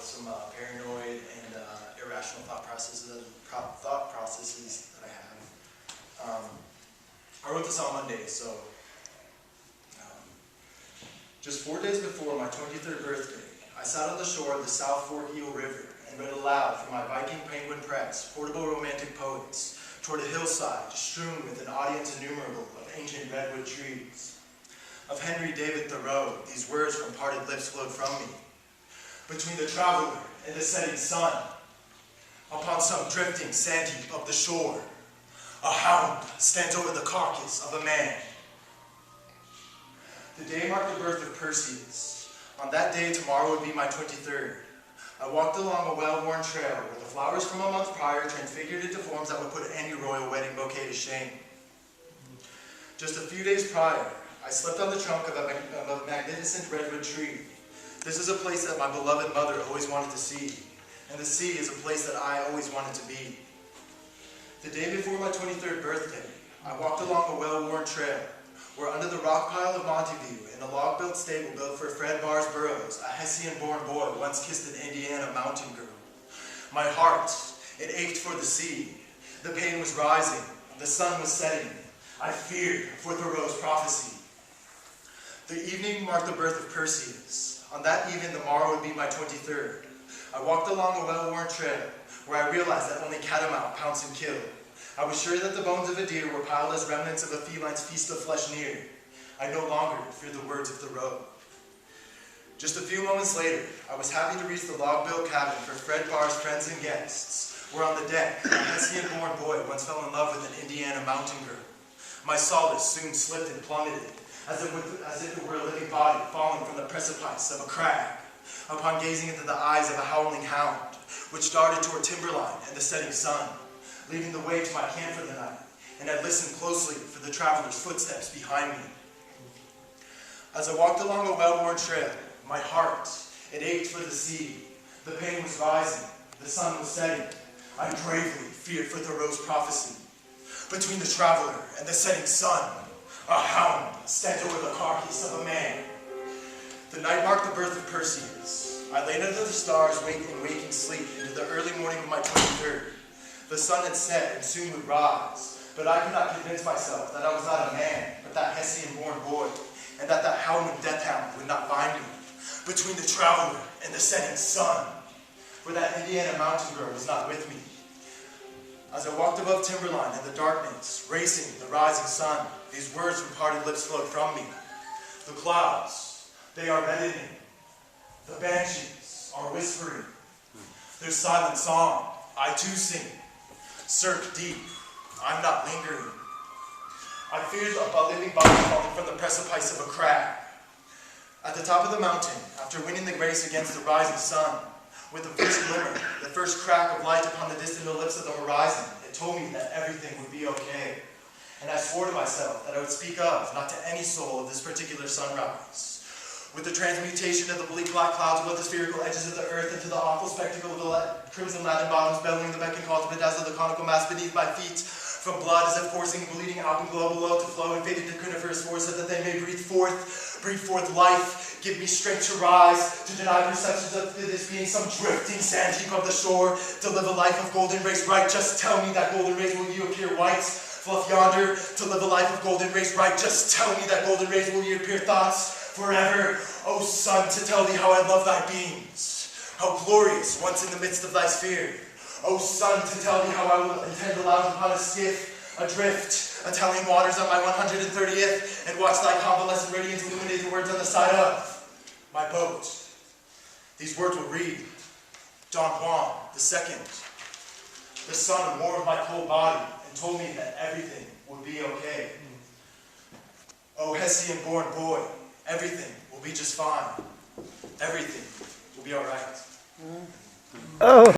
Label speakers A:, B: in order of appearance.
A: some paranoid and irrational thought processes that I have. I wrote this on Monday, so just 4 days before my 23rd birthday, I sat on the shore of the South Fork Heel River and read aloud from my Viking Penguin Press, portable romantic poets, toward a hillside strewn with an audience innumerable of ancient redwood trees. Of Henry David Thoreau, these words from parted lips flowed from me. Between the traveler and the setting sun, upon some drifting sand heap of the shore, a hound stands over the carcass of a man. The day marked the birth of Perseus. On that day, tomorrow would be my 23rd. I walked along a well-worn trail where the flowers from a month prior transfigured into forms that would put any royal wedding bouquet to shame. Just a few days prior, I slept on the trunk of a magnificent redwood tree. This is a place that my beloved mother always wanted to see, and the sea is a place that I always wanted to be. The day before my 23rd birthday, I walked along a well-worn trail where under the rock pile of Manitou, in a log-built stable built for Fred Barr's burros, a Hessian-born boy once kissed an Indiana mountain girl. My heart, it ached for the sea. The pain was rising. The sun was setting. I feared for Thoreau's prophecy. The evening marked the birth of Perseus. On that evening, the morrow would be my 23rd. I walked along a well-worn trail where I realized that only catamount pounce and kill. I was sure that the bones of a deer were piled as remnants of a feline's feast of flesh near. I no longer feared the words of Thoreau. Just a few moments later, I was happy to reach the log-built cabin for Fred Barr's friends and guests, where on the deck, a Hessian-born boy once fell in love with an Indiana mountain girl. My solace soon slipped and plummeted, as if it were a living body falling from the precipice of a crag, upon gazing into the eyes of a howling hound, which darted toward timberline and the setting sun, leading the way to my camp for the night, and I listened closely for the traveler's footsteps behind me. As I walked along a well-worn trail, my heart, it ached for the sea. The pain was rising. The sun was setting. I bravely feared for Thoreau's prophecy. Between the traveler and the setting sun, a hound stands over the carcass of a man. The night marked the birth of Perseus. I lay under the stars, waking sleep into the early morning of my 23rd. The sun had set and soon would rise, but I could not convince myself that I was not a man, but that Hessian-born boy, and that howling death hound would not find me. Between the traveler and the setting sun, for that Indiana mountain girl was not with me. As I walked above timberline in the darkness, racing the rising sun, these words from parted lips flowed from me. The clouds, they are reddening. The banshees are whispering. Their silent song, I too sing. Surf deep, I'm not lingering. I feared a living body falling from the precipice of a crag. At the top of the mountain, after winning the race against the rising sun, with the first glimmer, the first crack of light upon the distant ellipse of the horizon, it told me that everything would be okay. And I swore to myself that I would speak of, not to any soul, of this particular sunrise. With the transmutation of the bleak black clouds above the spherical edges of the earth into the awful spectacle of the crimson laden bottoms bellowing the beck and call to bedazzle the conical mass beneath my feet, from blood as if forcing a bleeding alpen glow below to flow and faded to coniferous forests, so that they may breathe forth life, give me strength to rise, to deny perceptions of this being some drifting sand heap of the shore, to live a life of golden rays bright. Just tell me that golden rays will you appear white, fluff yonder, to live a life of golden rays bright. Just tell me that golden rays will you appear thoughts forever. O sun, to tell thee how I love thy beams, how glorious once in the midst of thy sphere. O sun, to tell thee how I will intend to lounge upon a skiff, adrift, Italian waters on my 130th, and watch thy convalescent radiance illuminate the words on the side of my boat. These words will read, Don Juan II, the sun warmed my cold body and told me that everything would be okay. O Hessian-born boy, everything will be just fine. Everything will be all right.
B: Oh.